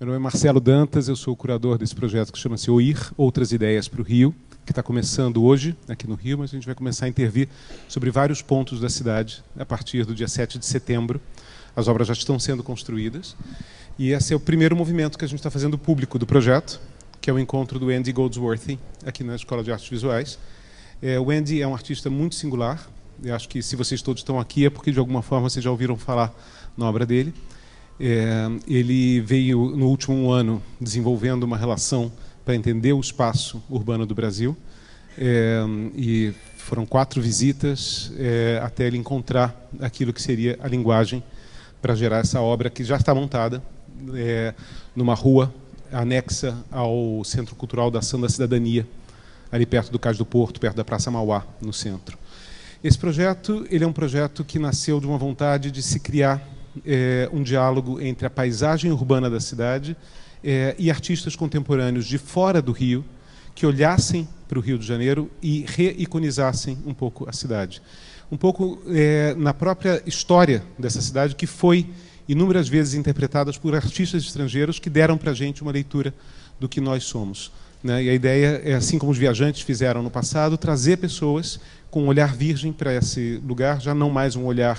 Meu nome é Marcelo Dantas, eu sou o curador desse projeto que chama-se Outras Ideias para o Rio, que está começando hoje aqui no Rio, mas a gente vai começar a intervir sobre vários pontos da cidade a partir do dia 7 de setembro. As obras já estão sendo construídas e esse é o primeiro movimento que a gente está fazendo público do projeto, que é o encontro do Andy Goldsworthy, aqui na Escola de Artes Visuais. O Andy é um artista muito singular. Eu acho que se vocês todos estão aqui é porque de alguma forma vocês já ouviram falar na obra dele. Ele veio no último ano desenvolvendo uma relação para entender o espaço urbano do Brasil, e foram 4 visitas até ele encontrar aquilo que seria a linguagem para gerar essa obra que já está montada numa rua anexa ao Centro Cultural da Ação da Cidadania, ali perto do Cais do Porto, perto da Praça Mauá, no centro. Esse projeto ele é um projeto que nasceu de uma vontade de se criar um diálogo entre a paisagem urbana da cidade e artistas contemporâneos de fora do Rio que olhassem para o Rio de Janeiro e reiconizassem um pouco a cidade. Um pouco na própria história dessa cidade, que foi inúmeras vezes interpretada por artistas estrangeiros que deram para a gente uma leitura do que nós somos. Né? E a ideia é, assim como os viajantes fizeram no passado, trazer pessoas com um olhar virgem para esse lugar, já não mais um olhar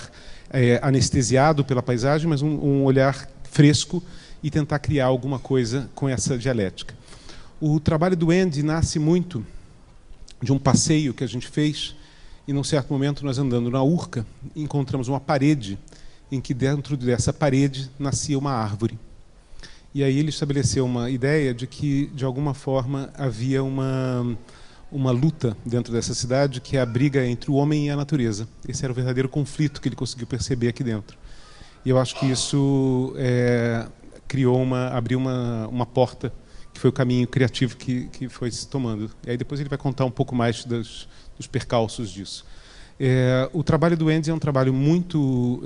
anestesiado pela paisagem, mas um olhar fresco e tentar criar alguma coisa com essa dialética. O trabalho do Andy nasce muito de um passeio que a gente fez e, num certo momento, nós andando na Urca, encontramos uma parede em que dentro dessa parede nascia uma árvore. E aí ele estabeleceu uma ideia de que, de alguma forma, havia uma luta dentro dessa cidade, que é a briga entre o homem e a natureza. Esse era o verdadeiro conflito que ele conseguiu perceber aqui dentro. E eu acho que isso abriu uma porta, que foi o caminho criativo que foi se tomando. E aí depois ele vai contar um pouco mais dos percalços disso. O trabalho do Andy é um trabalho muito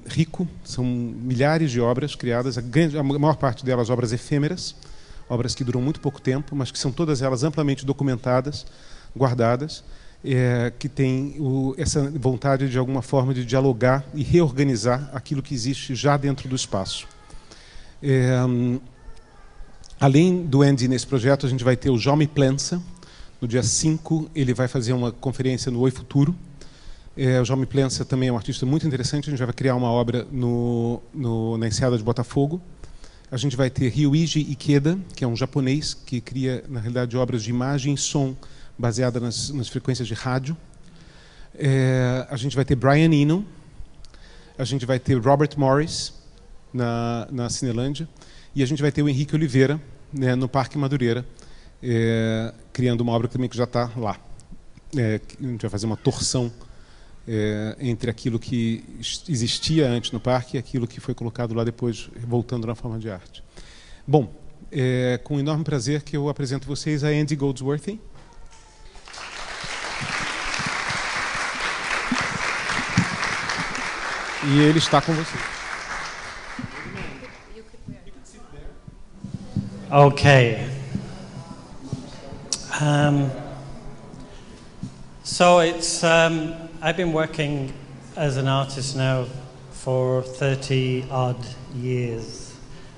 rico, são milhares de obras criadas, a maior parte delas obras efêmeras, obras que duram muito pouco tempo, mas que são todas elas amplamente documentadas, guardadas, que têm essa vontade, de alguma forma, de dialogar e reorganizar aquilo que existe já dentro do espaço. Além do Andy nesse projeto, a gente vai ter o Jaume Plensa. No dia 5, ele vai fazer uma conferência no Oi Futuro. O Jaume Plensa também é um artista muito interessante. A gente vai criar uma obra na Enseada de Botafogo. A gente vai ter Ryuichi Ikeda, que é um japonês que cria, na realidade, obras de imagem e som baseadas nas frequências de rádio. A gente vai ter Brian Eno. A gente vai ter Robert Morris, na Cinelândia. E a gente vai ter o Henrique Oliveira, né, no Parque Madureira, criando uma obra também que já está lá. A gente vai fazer uma torção entre aquilo que existia antes no parque e aquilo que foi colocado lá depois, voltando na forma de arte. Bom, com enorme prazer que eu apresento vocês a Andy Goldsworthy. E ele está com vocês. Okay. So it's I've been working as an artist now for 30-odd years.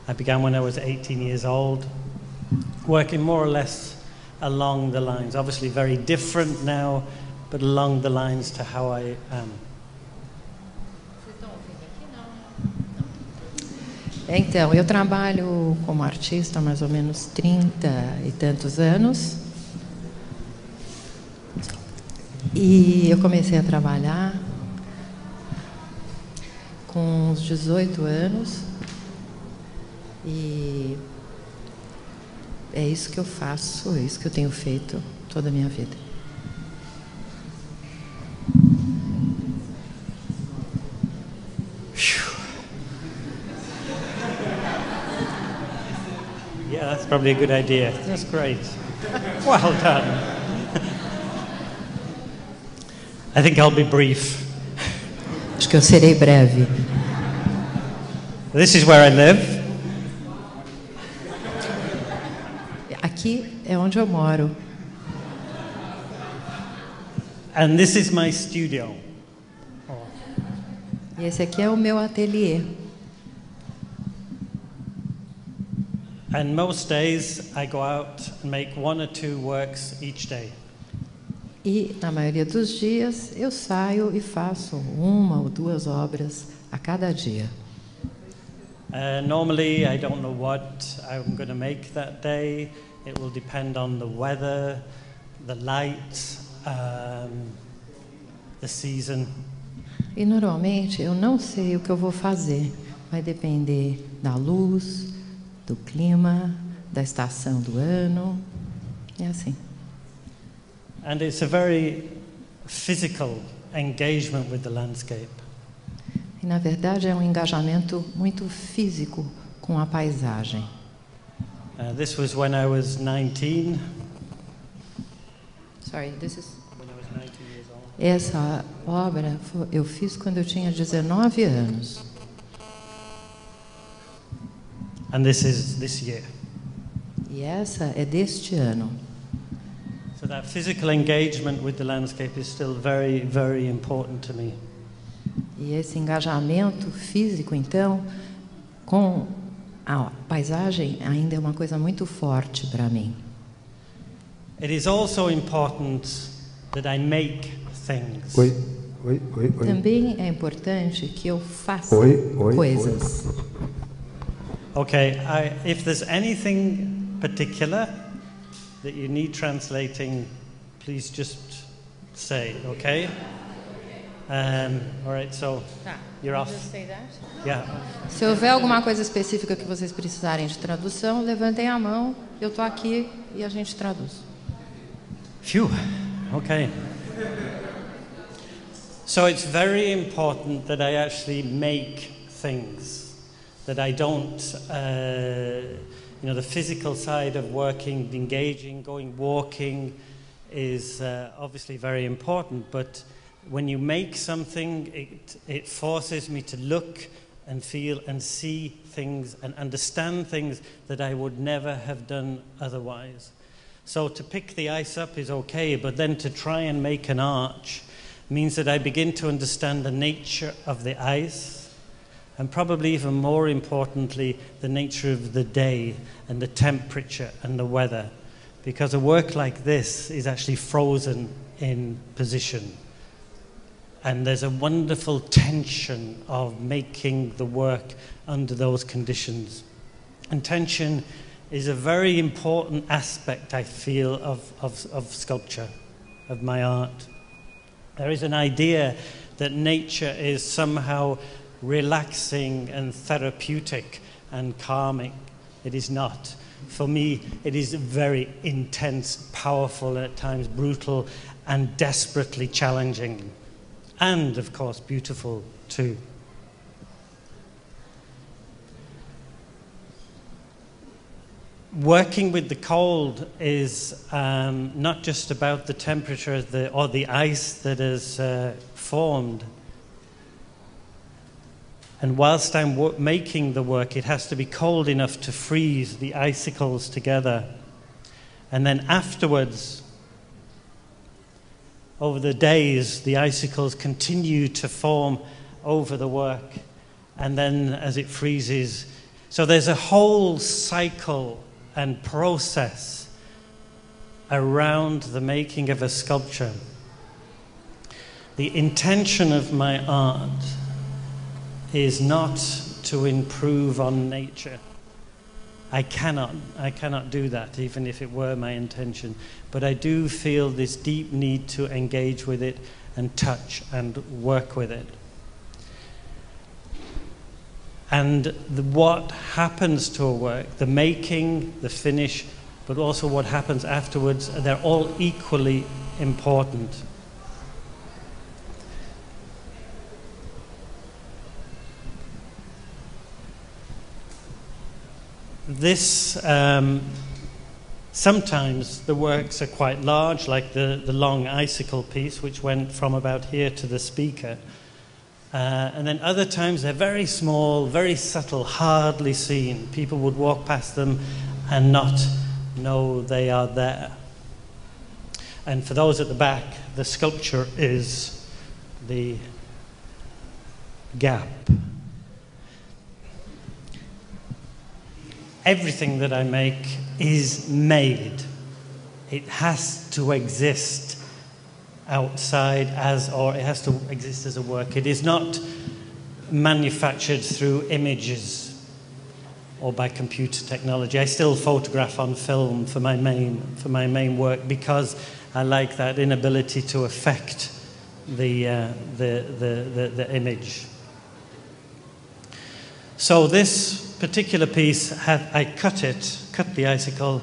I began when I was 18 years old, working more or less along the lines, obviously very different now, but along the lines to how I am. Então, eu trabalho como artista há mais ou menos 30 e tantos anos. E eu comecei a trabalhar com uns 18 anos. E é isso que eu faço, é isso que eu tenho feito toda a minha vida. Yeah, that's probably a good idea. That's great. Well done. I think I'll be brief. Acho que eu serei breve. This is where I live. Aqui é onde eu moro. And this is my studio. E esse aqui é o meu ateliê. And most days I go out and make 1 or 2 works each day. E, na maioria dos dias, eu saio e faço 1 ou 2 obras a cada dia. Normally, I don't know what I'm going to make that day. It will depend on the weather, the light, the season. E, normalmente, eu não sei o que eu vou fazer. Vai depender da luz, do clima, da estação do ano. É assim. And it's a very physical engagement with the landscape. E, na verdade, é um engajamento muito físico com a paisagem. This was when I was 19. Sorry, this is... When I was 19 years old. Essa obra eu fiz quando eu tinha 19 anos. And this is this year. E essa é deste ano. So that physical engagement with the landscape is still very, very important to me. E esse engajamento físico, então, com a paisagem ainda é uma coisa muito forte para mim. It is also important that I make things. Oi. Também é importante que eu faça Oi. coisas. Okay, if there's anything particular that you need translating, please just say, okay? All right, so you're off. Yeah. Se houver alguma coisa específica que vocês precisarem de tradução, levantem a mão, eu estou aqui e a gente traduz. Phew, okay. So it's very important that I actually make things, that I don't, the physical side of working, engaging, going walking is obviously very important, but when you make something, it forces me to look and feel and see things and understand things that I would never have done otherwise. So to pick the ice up is okay, but then to try and make an arch means that I begin to understand the nature of the ice, and probably even more importantly, the nature of the day and the temperature and the weather. Because a work like this is actually frozen in position. And there's a wonderful tension of making the work under those conditions. And tension is a very important aspect, I feel, of sculpture, of my art. There is an idea that nature is somehow relaxing and therapeutic and calming. It is not. For me, it is very intense, powerful, and at times brutal, and desperately challenging. And, of course, beautiful too. Working with the cold is not just about the temperature or the ice that is formed. And whilst I'm making the work, it has to be cold enough to freeze the icicles together. And then afterwards, over the days, the icicles continue to form over the work. And then as it freezes, so there's a whole cycle and process around the making of a sculpture. The intention of my art is not to improve on nature. I cannot do that, even if it were my intention. But I do feel this deep need to engage with it and touch and work with it. And what happens to a work, the making, the finish, but also what happens afterwards, they're all equally important. This, sometimes the works are quite large, like the long icicle piece, which went from about here to the speaker. And then other times they're very small, very subtle, hardly seen. People would walk past them and not know they are there. And for those at the back, the sculpture is the gap. everything that I make is made. It has to exist outside or it has to exist as a work. It is not manufactured through images or by computer technology. I still photograph on film for my main work because I like that inability to affect the image. So this particular piece, I cut the icicle,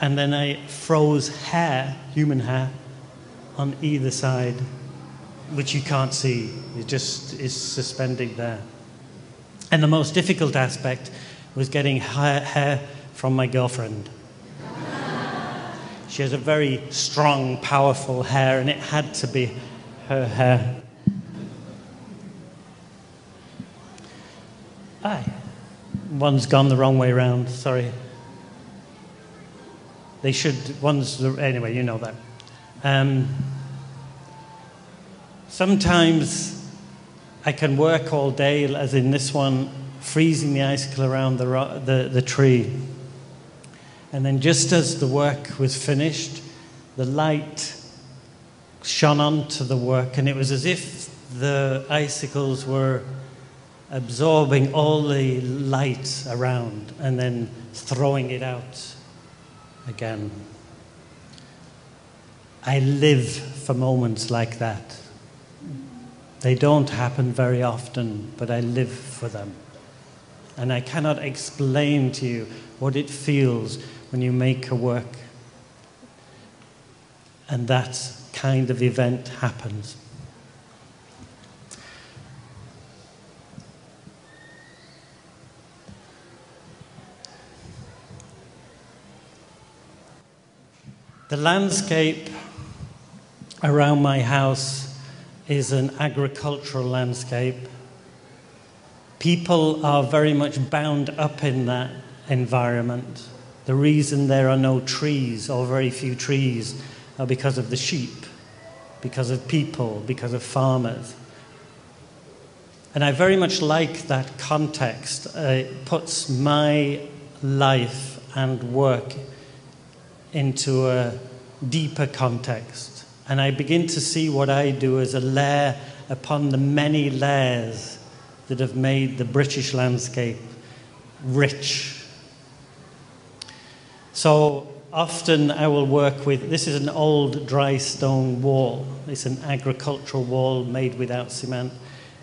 and then I froze hair, human hair, on either side, which you can't see. It just is suspended there. And the most difficult aspect was getting hair from my girlfriend. She has a very strong, powerful hair, and it had to be her hair. One's gone the wrong way round, sorry. They should, anyway, you know that. Sometimes I can work all day, as in this one, freezing the icicle around the tree. And then just as the work was finished, the light shone onto the work, and it was as if the icicles were absorbing all the light around and then throwing it out again. I live for moments like that. They don't happen very often, but I live for them. And I cannot explain to you what it feels when you make a work and that kind of event happens. The landscape around my house is an agricultural landscape. People are very much bound up in that environment. The reason there are no trees, or very few trees, are because of the sheep, because of people, because of farmers. And I very much like that context. It puts my life and work into a deeper context. And I begin to see what I do as a layer upon the many layers that have made the British landscape rich. So often I will work with, this is an old dry stone wall. It's an agricultural wall made without cement.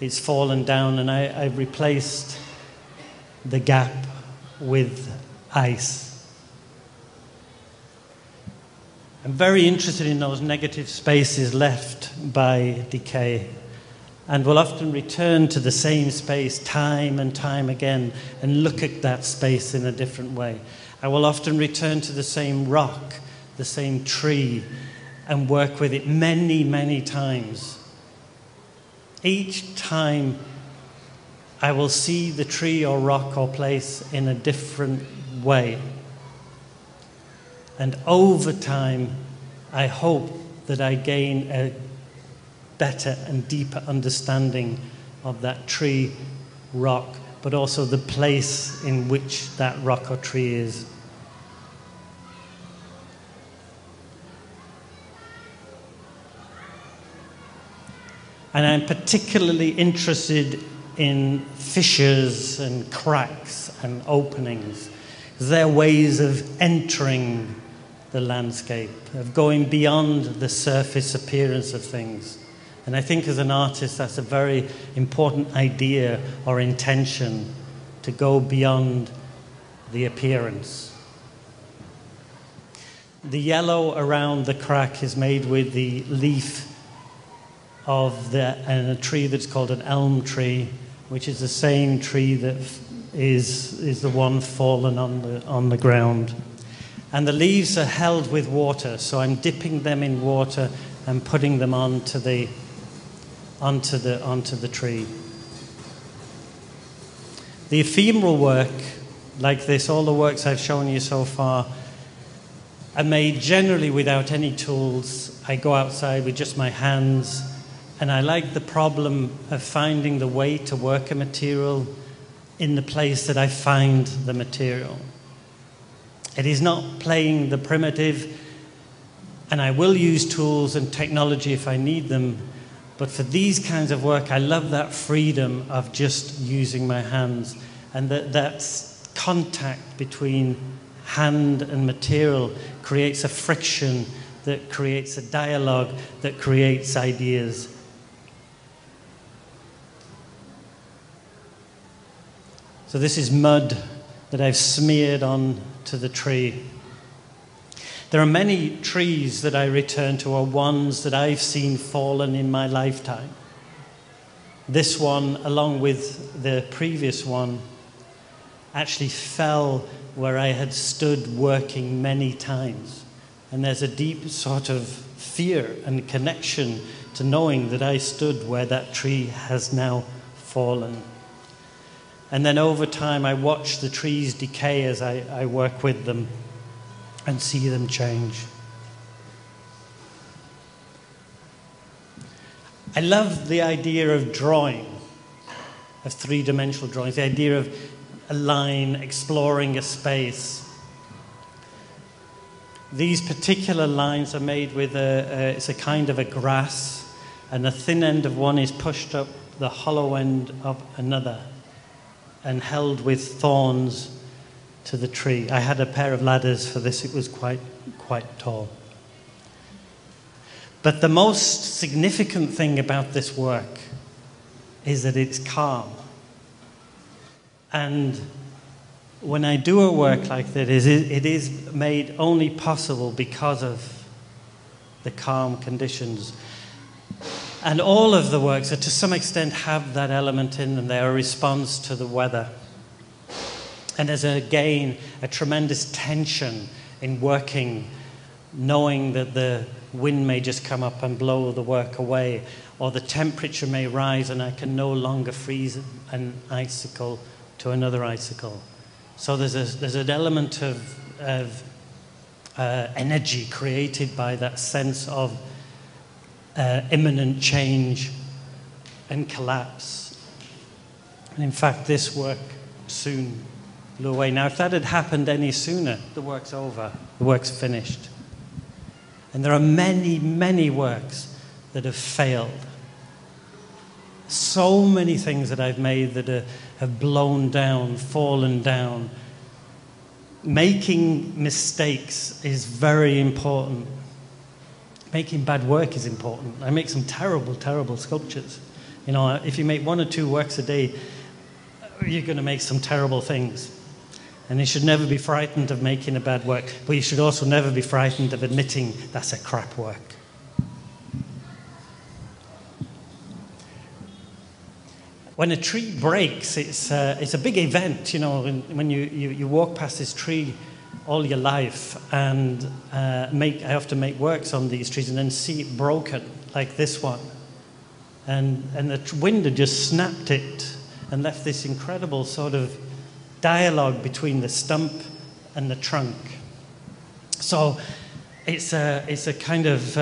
It's fallen down, and I've replaced the gap with ice. I'm very interested in those negative spaces left by decay, and will often return to the same space time and time again and look at that space in a different way. I will often return to the same rock, the same tree, and work with it many, many times. Each time I will see the tree or rock or place in a different way. And over time, I hope that I gain a better and deeper understanding of that tree, rock, but also the place in which that rock or tree is. And I'm particularly interested in fissures and cracks and openings. They're ways of entering the landscape, of going beyond the surface appearance of things. And I think as an artist, that's a very important idea or intention, to go beyond the appearance. The yellow around the crack is made with the leaf of a tree that's called an elm tree, which is the same tree that is the one fallen on the ground. And the leaves are held with water, so I'm dipping them in water and putting them onto the tree. The ephemeral work, like this, all the works I've shown you so far, are made generally without any tools. I go outside with just my hands, and I like the problem of finding the way to work a material in the place that I find the material. It is not playing the primitive, and I will use tools and technology if I need them, but for these kinds of work, I love that freedom of just using my hands, and that contact between hand and material creates a friction that creates a dialogue that creates ideas. So this is mud that I've smeared on to the tree. There are many trees that I return to, or ones that I've seen fallen in my lifetime. This one, along with the previous one, actually fell where I had stood working many times. And there's a deep sort of fear and connection to knowing that I stood where that tree has now fallen. And then over time, I watch the trees decay as I work with them and see them change. I love the idea of drawing, of three-dimensional drawings, the idea of a line exploring a space. These particular lines are made with it's a kind of a grass, and the thin end of one is pushed up the hollow end of another and held with thorns to the tree. I had a pair of ladders for this. It was quite tall. But the most significant thing about this work is that it's calm. And when I do a work like that, it is made only possible because of the calm conditions. And all of the works, to some extent, have that element in them. They're a response to the weather. And there's, again, a tremendous tension in working, knowing that the wind may just come up and blow the work away, or the temperature may rise and I can no longer freeze an icicle to another icicle. So there's an element of energy created by that sense of imminent change and collapse. And in fact, this work soon blew away. Now, if that had happened any sooner, the work's over, the work's finished. And there are many, many works that have failed. So many things that I've made that have blown down, fallen down. Making mistakes is very important. Making bad work is important. I make some terrible, terrible sculptures. You know, if you make 1 or 2 works a day, you're going to make some terrible things. And you should never be frightened of making a bad work, but you should also never be frightened of admitting that's a crap work. When a tree breaks, it's a big event, you know, when you walk past this tree all your life, and I often make works on these trees and then see it broken, like this one. And the wind had just snapped it and left this incredible sort of dialogue between the stump and the trunk. So it's a kind of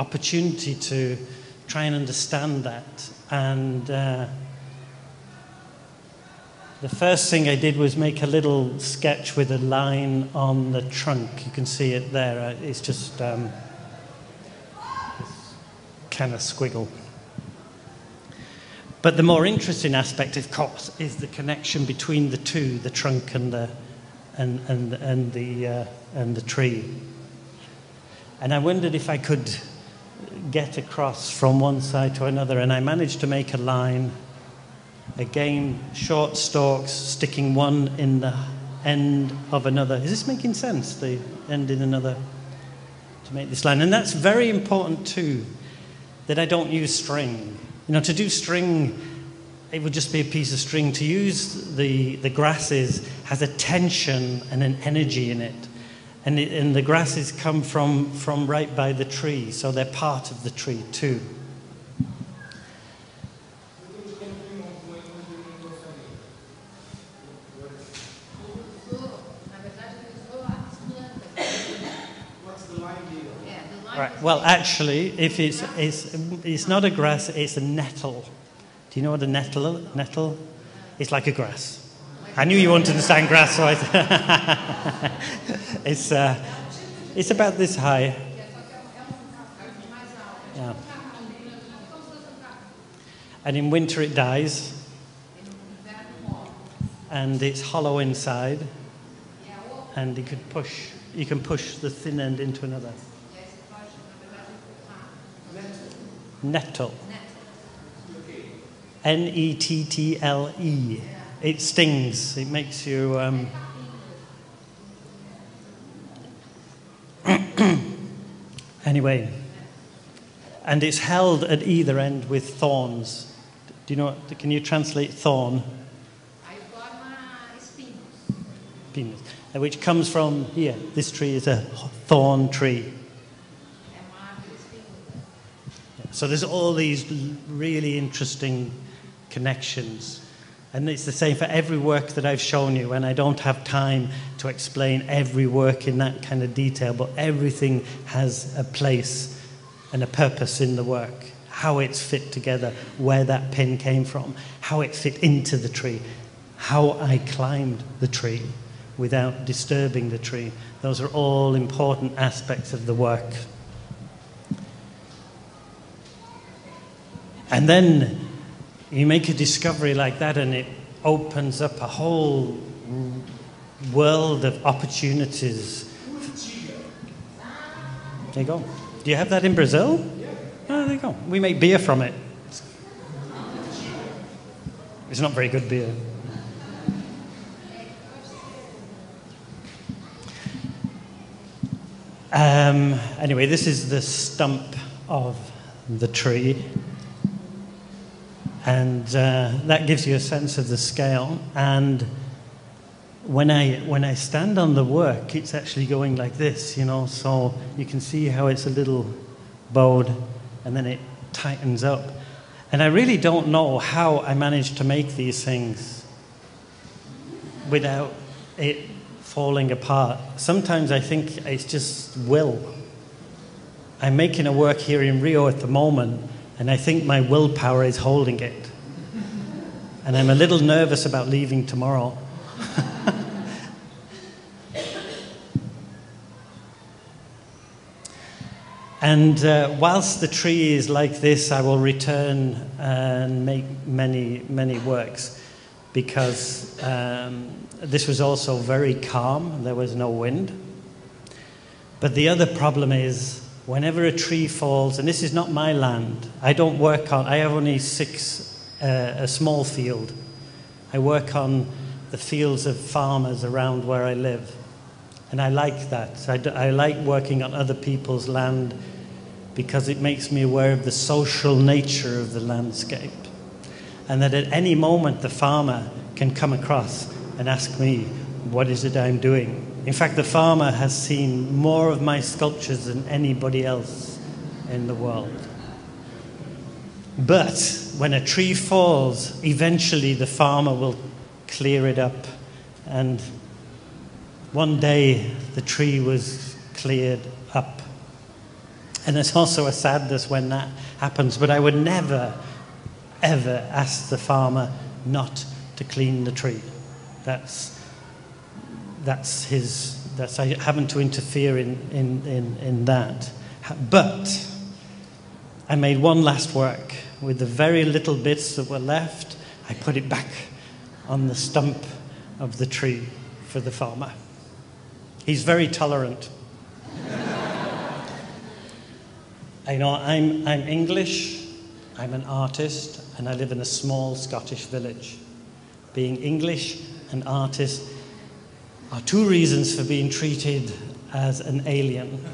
opportunity to try and understand that. And the first thing I did was make a little sketch with a line on the trunk. You can see it there. It's just this kind of squiggle. But the more interesting aspect, of course, is the connection between the two, the trunk and the tree. And I wondered if I could get across from one side to another, and I managed to make a line. Again, short stalks sticking one in the end of another. Is this making sense? The end in another to make this line. And that's very important too, that I don't use string. You know, to do string, it would just be a piece of string. To use the grasses has a tension and an energy in it. And the grasses come from right by the tree, so they're part of the tree too. Right. Well, actually, if it's not a grass, it's a nettle. Do you know what a nettle? It's like a grass. I knew you wanted to stand grass, so it's about this high. Yeah. And in winter it dies. And it's hollow inside. And you can push the thin end into another. Nettle. Nettle. It stings. It makes you... Anyway. And it's held at either end with thorns. Do you know what... Can you translate thorn? Pinus. Which comes from here. This tree is a thorn tree. So there's all these really interesting connections. And it's the same for every work that I've shown you, and I don't have time to explain every work in that kind of detail, but everything has a place and a purpose in the work, how it's fit together, where that pin came from, how it fit into the tree, how I climbed the tree without disturbing the tree. Those are all important aspects of the work. And then you make a discovery like that and it opens up a whole world of opportunities. There you go. Do you have that in Brazil? Oh, there you go. We make beer from it. It's not very good beer. Anyway, this is the stump of the tree. And that gives you a sense of the scale. And when I stand on the work, it's actually going like this, you know. So you can see how it's a little bowed, and then it tightens up. And I really don't know how I managed to make these things without it falling apart. Sometimes I think it's just will. I'm making a work here in Rio at the moment, and I think my willpower is holding it. And I'm a little nervous about leaving tomorrow. And whilst the tree is like this, I will return and make many, many works, because this was also very calm. There was no wind. But the other problem is, whenever a tree falls, and this is not my land, I don't work on, I have only a small field. I work on the fields of farmers around where I live. And I like that. I like working on other people's land because it makes me aware of the social nature of the landscape. And that at any moment the farmer can come across and ask me, what is it I'm doing? In fact, the farmer has seen more of my sculptures than anybody else in the world. But when a tree falls, eventually the farmer will clear it up. And one day the tree was cleared up. And there's also a sadness when that happens, but I would never, ever ask the farmer not to clean the tree. I haven't to interfere in that. But I made one last work with the very little bits that were left. I put it back on the stump of the tree for the farmer. He's very tolerant. I know I'm English, I'm an artist, and I live in a small Scottish village. Being English and artist are two reasons for being treated as an alien.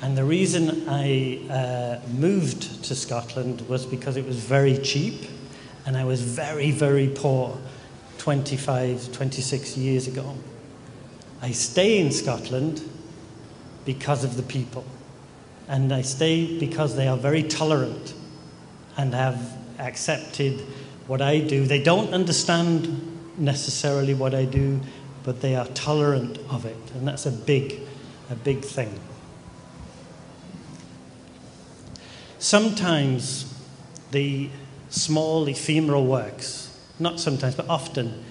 And the reason I moved to Scotland was because it was very cheap, and I was very, very poor 25, 26 years ago. I stay in Scotland because of the people. And I stay because they are very tolerant and have accepted what I do. They don't understand necessarily what I do, but they are tolerant of it. And that's a big thing. Sometimes the small ephemeral works not sometimes, but often,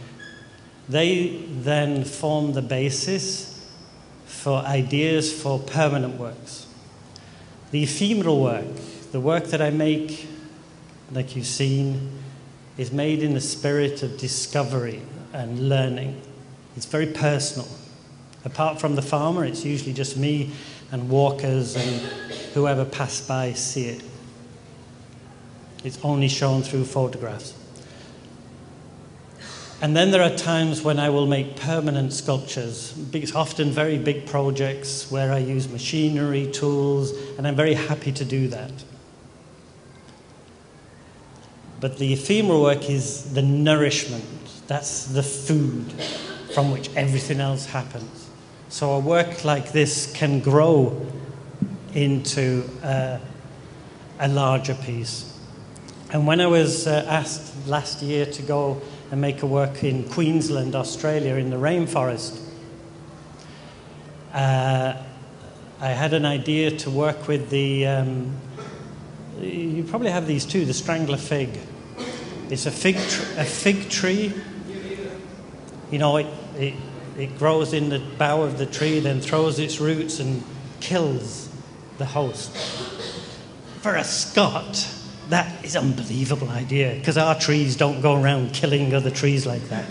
they then form the basis for ideas for permanent works. The ephemeral work, the work that I make, like you've seen, is made in the spirit of discovery and learning. It's very personal. Apart from the farmer, it's usually just me and walkers and whoever pass by see it. It's only shown through photographs. And then there are times when I will make permanent sculptures, often very big projects where I use machinery, tools, and I'm very happy to do that. But the ephemeral work is the nourishment. That's the food from which everything else happens. So a work like this can grow into a larger piece. And when I was asked last year to go and make a work in Queensland, Australia, in the rainforest, I had an idea to work with the, you probably have these too, the strangler fig. It's a fig tree. You know, it grows in the bough of the tree, then throws its roots and kills the host. For a Scot, that is an unbelievable idea, because our trees don't go around killing other trees like that.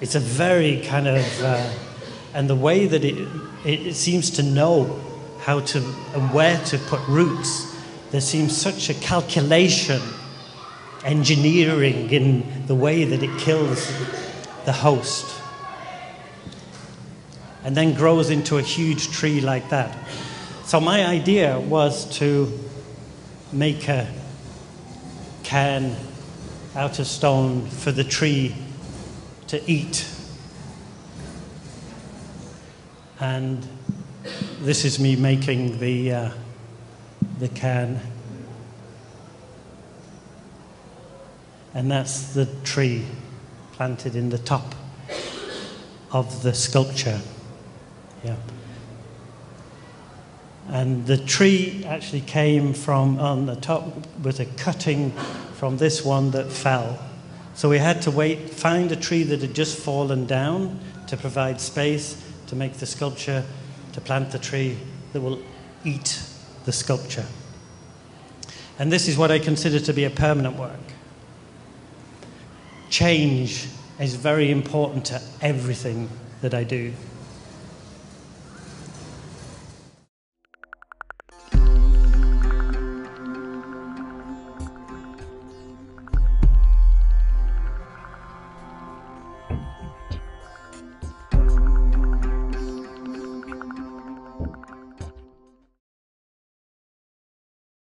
It's a very kind of, and the way that it seems to know how to and where to put roots, there seems such a calculation, engineering in the way that it kills the host, and then grows into a huge tree like that. So my idea was to make a can out of stone for the tree to eat. And this is me making the can. And that's the tree planted in the top of the sculpture. Yeah. And the tree actually came from, on the top was a cutting from this one that fell. So we had to find a tree that had just fallen down to provide space to make the sculpture, to plant the tree that will eat the sculpture. And this is what I consider to be a permanent work. Change is very important to everything that I do.